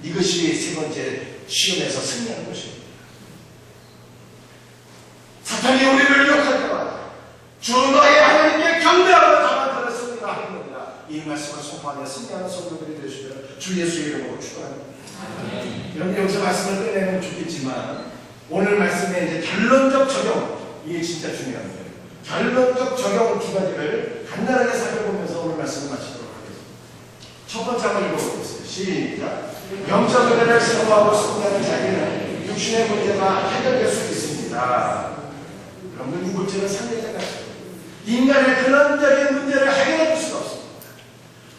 A: 이것이 세 번째 시험에서 승리하는 것입니다. 사탄이 우리를 유혹할 때마다 주 너의 하나님께 경배하고 다만 들었습니다 하느니라. 이 말씀을 선포하며 승리하는 성도들이 되시기를 주 예수의 이름으로 축원합니다. 여러분 여기서 말씀을 끝내면 좋겠지만 오늘 말씀의 이제 결론적 적용, 이게 진짜 중요한 거예요. 결론적 적용 두 가지를 간단하게 살펴보면서 오늘 말씀을 마치도록 하겠습니다. 첫 번째 한번 읽어보겠습니다. 시작. 영적 은혜를 사모하고 승리하는 자에게는 육신의 문제가 해결될 수 있습니다. 여러분 이 문제는 상대적 같아요. 인간의 근원적인 문제를 해결해 줄 수가 없습니다.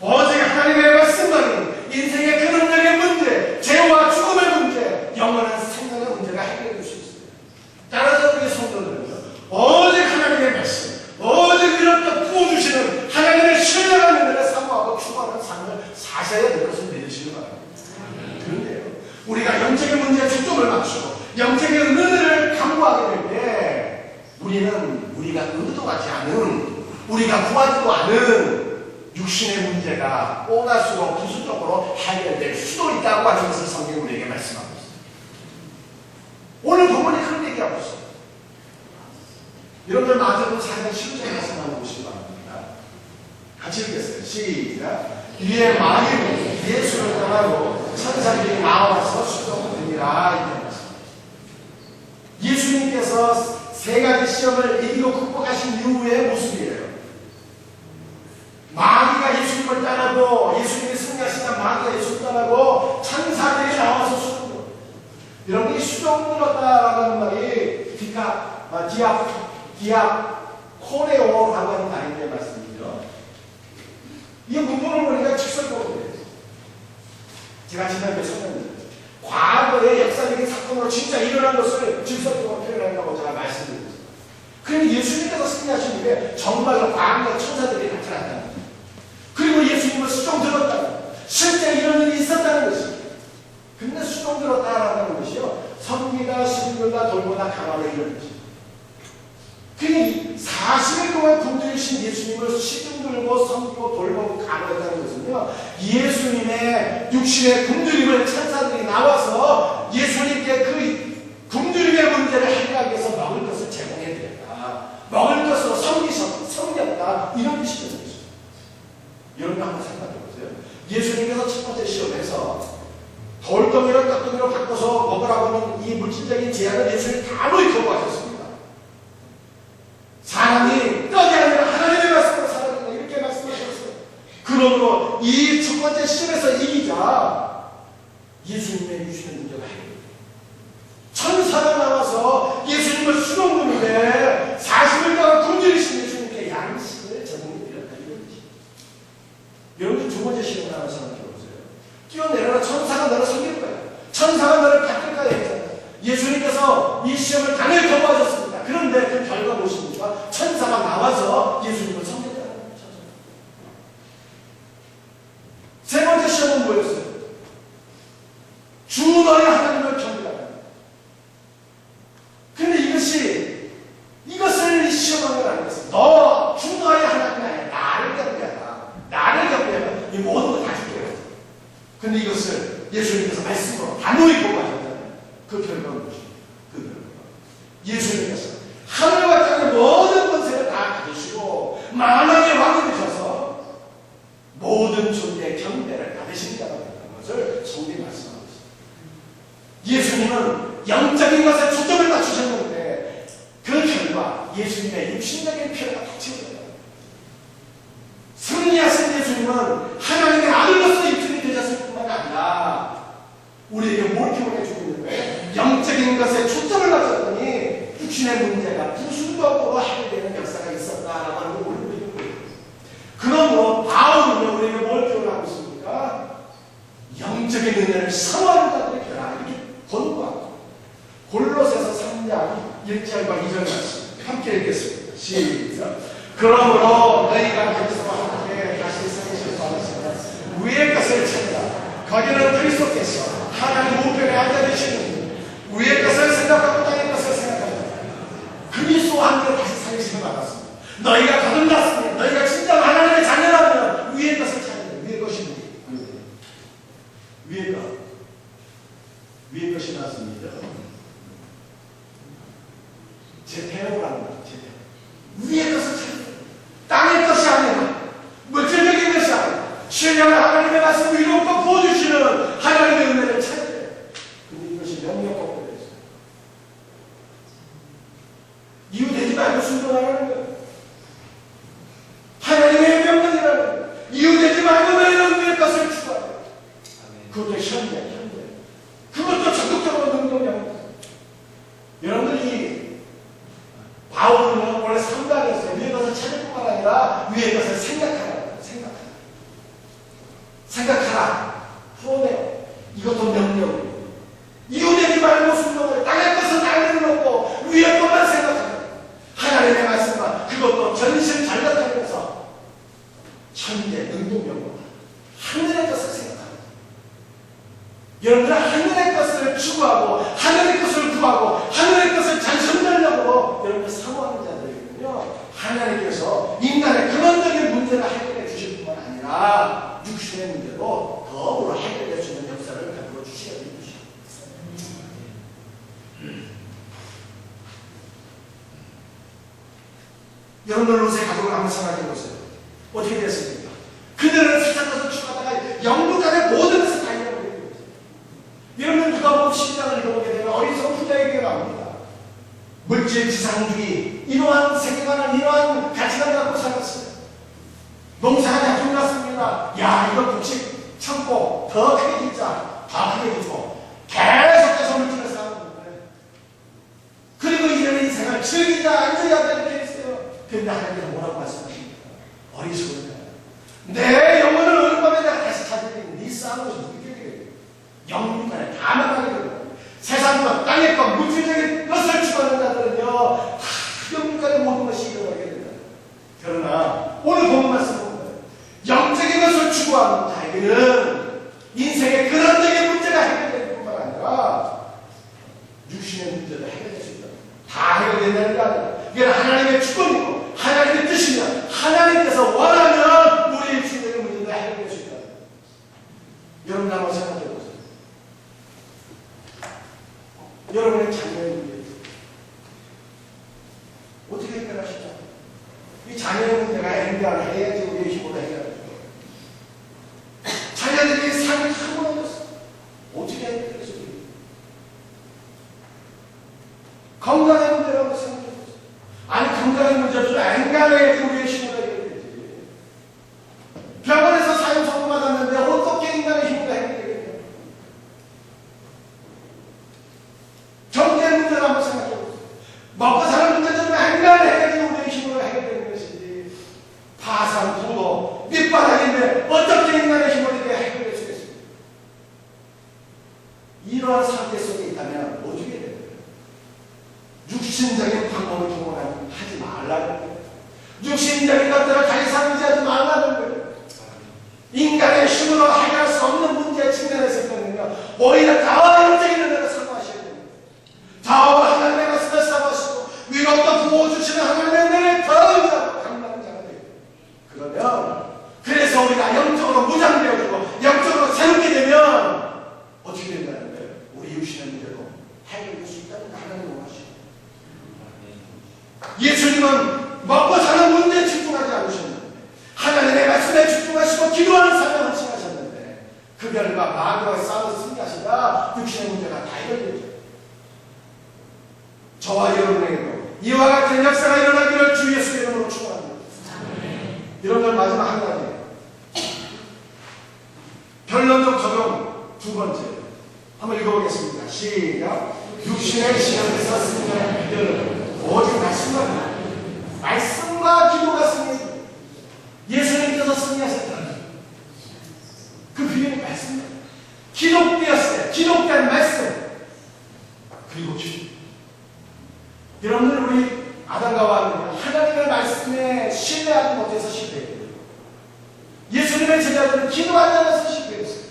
A: 오직 하나님의 말씀만이 인생의 근원적인 문제, 죄와 죽음의 문제, 영원한 생명의 문제가 해결해 줄 수 있습니다. 따라서 우리 성도들은요, 오직 하나님의 말씀, 오직 이렇게 부어주시는 하나님의 신령한 은혜를 사모하고 추구하는 삶을 사셔야 될 것을 믿으시기 바랍니다. 그런데요, 우리가 영적인 문제에 초점을 맞추고 영적인 은혜를 강구하게 될 때 우리는 우리가 의도하지 않은, 우리가 구하지도 않은 육신의 문제가 오갈수록 부수적으로 해결될 수도 있다고 하는 것을 성경이 우리에게 말씀하고 있습니다. 오늘 본문이 그런 얘기하고 있습니다. 여러분들 마태복음 4장 10절에 말씀하고 보시기 바랍니다. 같이 읽겠어요. 시작. 이에 마귀는 예수를 떠나고 천사들이 나와서 수종되니라. 이렇게 말씀합니다. 예수님께서 세 가지 시험을 이기고 극복하신 이후의 모습이에요. 마귀가 예수님을 떠나고, 예수님이 승리하시다 마귀가 예수님을 떠나고 천사들이 나와서 수종. 여러분이 수종 들었다라고 하는 말이 디아코네오라고 하는 말인데 말씀이죠. 이 문법을 보니까 직설적으로 돼요. 제가 지난주에 설명드렸죠. 과거의 역사적인 사건으로 진짜 일어난 것을 직설적으로 표현한다고 제가 말씀드렸습니다. 그러니 예수님께서 승리하신 후에 정말로 과거의 천사들이 나타났다는 거예요. 그리고 예수님을 수종 들었다는, 실제 이런 일이 있었다는 것입니다. 근데 수종 들었다라는 것이요, 선기다, 신물다, 돌보다 강하게 이런 것입니다. 그러니 40일 동안 굶주리신 예수님을 시중 들고 섬기고 돌보고 강화했다는 것은요, 예수님의 육신의 굶주림을 천사들이 나와서 예수님께 그 굶주림의 문제를 해결하기 위해서 먹을 것을 제공해드렸다, 먹을 것으로 섬겼다, 이런 뜻이 되는 것입니다. 여러분 한번 생각해보세요. 예수님께서 첫 번째 시험에서 돌덩이를 떡덩이로 바꿔서 먹으라고 하는 이 물질적인 제약을 예수님이 다 거부하셨습니다. 사람이 떡이 아니라 하나님의 말씀으로 살아간다, 이렇게 말씀하셨어요. 그러므로 이 첫 번째 시험에서 이기자 예수님의 유신의 문제가 해결됩니다. 천사가 나와서 예수님을 수동하는데 40일 동안 굶주리신 예수님께 양식을 제공해드렸다, 이런 뜻입니다. 여러분 그 두 번째 시험을 하나 생각해보세요. 뛰어내려라. 천사가 너를 섬길 거야. 천사가 너를 받을 거야 했잖아요. 예수님께서 이 시험을 당연히 통과하셨습니다. 그런데 그 결과 무엇입니까? 천사가 나와서 예수님을 섬겼다는 거죠. 세 번째 시험은 뭐였어요? 주 너의 하나님을 경배하라. 근데 이것을 시험한 건 아니겠어요. 너 주 너의 하나님이 아니야. 나를 경배하라. 나를 경배하라. 이 모든 걸 다 줄게요. 근데 이것을 예수님께서 말씀으로 단호히 보고하셨잖아요. 그 결과는 무엇입니까? 그 결과. 예수님께서 하늘과 땅의 모든 권세를 다 가지시고 만왕의 왕이 되셔서 모든 존재의 경배를 받으신 자가 된다는 것을 성경이 말씀하고 있습니다. 예수님은 영적인 것에 초점을 맞추셨는데 그 결과 예수님의 육신적인 피해가 닥치거든요. 승리하신 예수님은 하나님의 아들로서 입술이 되셨을 뿐만 아니라 우리에게 뭘 기원해 주고 있는 거예요? 영적인 것에 초점을 맞췄더니 육신의 문제가 부수적으로 해결되는 역사가 있었다라고 하는 걸 올려드리는 거예요. 그러므로 바울은요 우리에게 뭘 표현하고 있습니까? 영적인 은혜를 사모하는 자들의 결함 이렇게 권고하고 골로새서 3장 1절과 2절 말씀 함께 읽겠습니다. 시작. 그러므로 너희가 그리스도와 함께 다시 생기실 받았으면 위의 것을 찾으라. 거기는 그리스도께서 하나님 우편에 앉아 계시는 위의 것을 생각하고 땅의 것을 생각하라. 그리스도와 함께 다시 살리심을 받았습니다. 너희가 거듭났으면 너희가 진짜 하나님의 자녀라면 위의 것을 찾는 위의 것이 뭐예요? 위의 것이 맞습니다. 제태오라는 거예요. 위의 것을 찾는 땅의 것이 아니라 물질적인 것이 아니라 신령한 하나님의 말씀을 이루고 부어주시는 하나님의 은혜를 찾아야 돼요. 근데 이것이 명령법으로 되어 있어요. 이유되지 말고 순종하라는 거예요. 하나님의 명령이라는 거예요. 이유되지 말고 너희는 위의 것을 추구하라. 그것도 현대. 그것도 적극적으로 능동적으로. 여러분들이 바울은 원래 3장이었어요. 위의 것을 찾을 뿐만 아니라 위의 것을 생각하라. 생각하라. 풀어내요. 이것도 명령이에요. 이유되지 말고 순종을 땅의 것은 땅에 놓고 위의 것만 생각하라. 하나님의 말씀과 그것도 전신 전력하면서 현재 능동적으로 하늘의 것을 생각합니다. 여러분들 하늘의 것을 추구하고 하늘의 것을 구하고 하늘의 것을 전심전력으로 여러분들 사모하는 자들이거든요. 하나님께서 인간의 근원적인 문제를 해결해 주실 뿐만 아니라 육신의 문제도 더불어 해결해 주는 역사를 베풀어 주셔야 됩니다. 여러분들 롯의 가족을 한번 생각해 보세요. 어떻게 됐습니까? 그들은 세상에서 추구하다가 영국간의 모든 것을 다 잃어버리게 됩니다. 여러분 누가 보면 12장을 읽어보게 되면 어리석은 후자에게 나옵니다. 물질 지상주의 이러한 세계관을 이러한 가치관을 갖고 살았어요. 농사가 잘 났습니다. 야 이거 곡식 참고 더 크게 짓자. 더 크게 짓고 계속해서 물질을 쌓아놓는데 그리고 이제는 인생을 즐기자 안 즐기자 이렇게 했어요. 그런데 하나님께서 뭐라고 말씀하십니까? 어리석은 자야. 내 영혼을 어느 밤에 내가 다시 찾으니 네 싸움을 누구에게 돼? 영문간에 다 나가게 되고 세상과 땅의 것 물질적인 것을 추구하는 자들은요 다 영문간에 모든 것이 일어나게 된다. 그러나 오늘 본 말씀은 영적인 것을 추구하는 자에게는 인생의 근원적인 스스로 해결할 수 없는 문제에 직면했을 때는요, 오히려 다와 영적인 은혜를 사모하셔야 됩니다. 다와 하나님의 말씀을 사모하시고 위로부터 부어주시는 하나님의 은혜를 더 의지하고 강구하는 자가 돼요. 그러면 그래서 우리가 영적으로 무장되어지고 영적으로 새롭게 되면 어떻게 된다는 거예요? 우리 육신의 문제도 해결될 수 있다는 걸 하나님 원하시고, 예수님은 먹고 사는 문제에 집중하지 않으셨는데 하나님의 말씀에 집중하시고 기도하는 삶을 헌신하셨는데 그 결과 마귀와 싸워서 승리하시다 육신의 문제가 다 해결되죠. 저와 여러분에게도 이와 같은 역사가 일어나기를 주 예수의 이름으로 축원합니다. 여러분들 마지막 한 가지 결론적 적용 두 번째 한번 읽어보겠습니다. 시작. 육신의 시험에서 승리하는 이들은 오직 말씀과 기도가 승리해요. 예수님께서 승리하셨다. 그 비결이 말씀이에요. 기록되었어요. 기록된 말씀 그리고 기도. 여러분들 우리 아담과 하나님의 말씀에 신뢰하지 못해서 실패했거든요. 예수님의 제자들은 기도하지 않아서 실패했어요.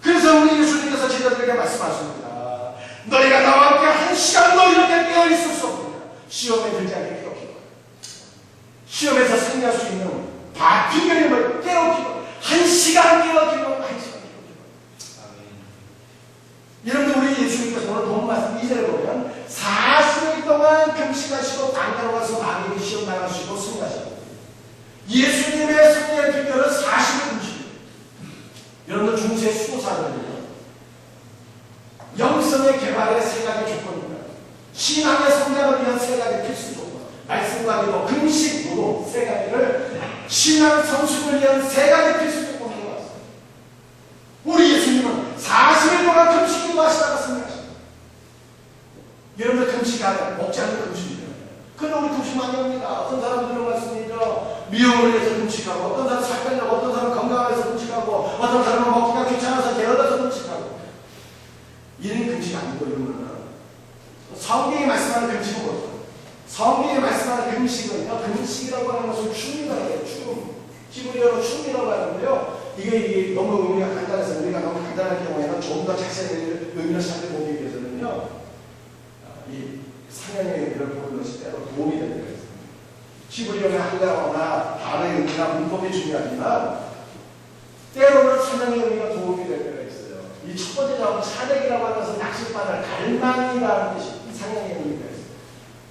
A: 그래서 우리 예수님께서 제자들에게 말씀하십니다. 너희가 나와 함께 한 시간도 이렇게 깨어있을 수 없느냐. 시험에 들지 않게 깨어기도. 시험에서 승리할 수 있는 비결이 뭐예요? 깨어기도. 한 시간 깨어기도, 한 시간 깨어기도. 여러분들 우리 예수님께서 오늘 본 말씀 2절에 보면 40일 동안 금식하시고 강가로 가서 마귀에게 시험 당하시고 승리하셨습니다. 예수님의 승리의 비결은 40일 금식이에요. 여러분들 중세 수도사들은요, 영성의 개발의 세 가지 조건입니다. 신앙의 성장을 위한 세 가지 필수 조건, 말씀과 기도, 금식, 무도 세 가지를 신앙 성숙을 위한 세 가지 필수 조건으로 왔어요. 우리 예수님은 40일 동안 금식기도 하시다가 승리하십니다. 여러분들 금식하는 먹지 않는 금식이에요. 근데 우리 금식 많이 합니다. 어떤 사람들은 말씀이죠. 미움을 위해서 금식하고, 어떤 사람은 살 빼려고, 어떤 사람은 건강해서 금식하고, 어떤 사람은 먹기가 귀찮아서 게을러서 금식하고. 이런 금식이 아니고, 이러면은 성경이 말씀하는 금식은 뭐죠? 성경이 말씀하는 금식은요, 금식이라고 하는 것은 춤이라고 해요. 히브리어로 춤이라고 하는데요. 이게 너무 의미가 간단해서 우리가 너무 간단한 경우에는 좀 더 자세한 의미를 살펴보기 위해서는요, 이 상향의 의미를 보는 것이 때로 도움이 되는 거예요. 히브리어의 한자어나 단어의 의미나 문법이 중요하지만 때로는 상향의 의미가 도움이 될 때가 있어요. 이 첫 번째 작업 차렉이라고 하는 것은 낚싯바늘 갈망이라는 뜻이 상향의 의미가 있어요.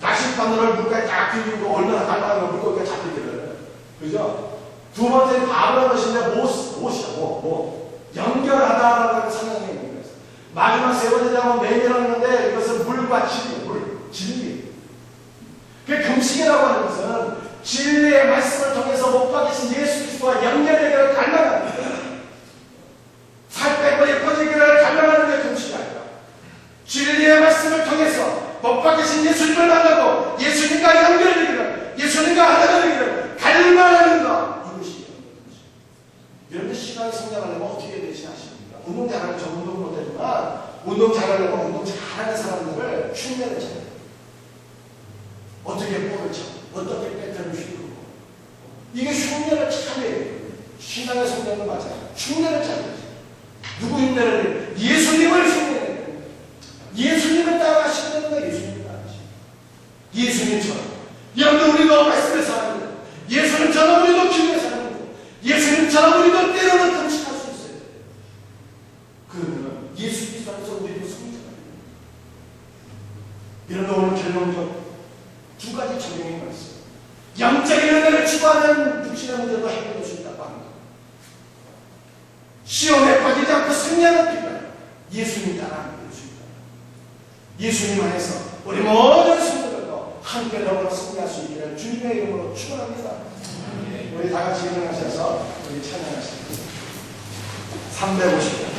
A: 낚싯바늘을 물가에 딱 들이고 얼마나 갈망하면 물고기가 잡히거든요. 그죠? 두 번째는 바로라는 것인데 못이야. 연결하다라는 하는 상향의 의미가 있어요. 마지막 세 번째 작업은 매매라는데 이것은 물과 진리. 그 금식이라고 하는 것은 진리의 말씀을 통해서 못 박히신 예수 그리스도와 연결되기를 갈망합니다. 살 빼고 예뻐지기를 갈망하는 게 금식이 아니라 진리의 말씀을 통해서 못 박히신 예수님을 만나고 예수님과 연결되기를, 예수님과 하나가 되기를 갈망하는 것, 이것이 금식. 여러분들 신앙이 성장하려면 어떻게 되시 아십니까? 운동 잘하는 저 운동 못하지만 운동 잘하려면 운동 잘하는 사람들을 흉내를 쳐요. 어떻게 볼을 쳐, 어떻게 배터를 휘두르고, 이게 흉내를 차야 돼요. 신앙의 성장은 맞아요. 흉내를 차야 돼요. 누구 흉내를? 예수님을 흉내내야 돼요. 예수님을 따라하시는 거예요. 예수님을 따라하시는 거예요. 예수님처럼. 여러분 우리도 말씀을 사는 거예요. 예수님처럼 우리도 기도에 사는 거예요. 예수님처럼 우리도 때로는 금식할 수 있어요. 그러면 예수 그리스도 안에서 우리도 승리자가 돼요. 여러분 오늘 결론적 두 가지 적용이 있어요. 영적인 은혜를 추구하는 육신의 문제도 해결될 수 있다고 합니다. 시험에 빠지지 않고 승리하는 비결, 예수님 따라하는 수 있다. 예수님 안에서 우리 모든 성도들도 함께 더불어 승리할 수 있기를 주님의 이름으로 축원합니다. 우리 다 같이 일어나셔서 우리 찬양하십니다. 350번.